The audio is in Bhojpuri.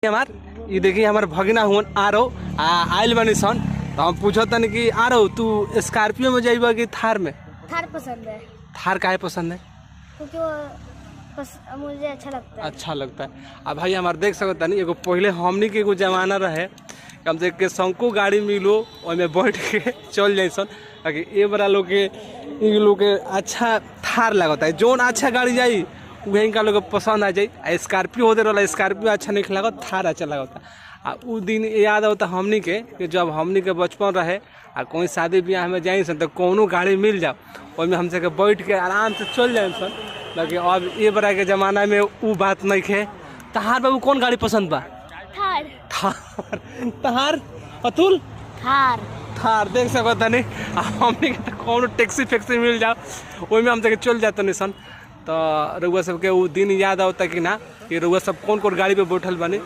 हमार ये देखिए हमार भगिना हुन आरो आइल बनी सन। तो हम पूछो तन कि आरो तू स्कॉर्पियो में जाइबा कि थार में? थार पसंद है। थार काहे पसंद है? क्योंकि वो मुझे अच्छा लगता है। अच्छा लगता है। अब भाई हमार देख सकता नहीं एगो पहले हमनी के एगो जमाना रहे कम से के शंकु गाड़ी मिलो ओमे बैठ के चल जाए सन। ताकि ये बड़ा लोग के अच्छा थार लगता है। जोन अच्छा गाड़ी जाई वही का लोग पसंद आ जाए। स्कॉर्पियो होते रहा स्कॉर्पियो अच्छा नहीं लगा थार अच्छा लगता। आ उ दिन याद आता हमनी के कि जब हमनी के बचपन रहे आ कोई शादी ब्याह में जाए सन तो कोनो गाड़ी मिल जाओ ओमे हमसे के बैठ के आराम से चल जाए सन। लेकिन अब ये बड़ा के ज़माना में वो बात नहीं है। तहार बाबू कौन गाड़ी पसंद बा? थार। थार तहार अतुल? थार। थार देख सकता नहीं हमने के कोनो टैक्सी फैक्सी मिल जाओ ओई में हम तक चल जाते नहीं सन। तो रउआ सबके वो दिन याद आता कि ना कि रउआ सब कौन कौन गाड़ी पे बैठल बने?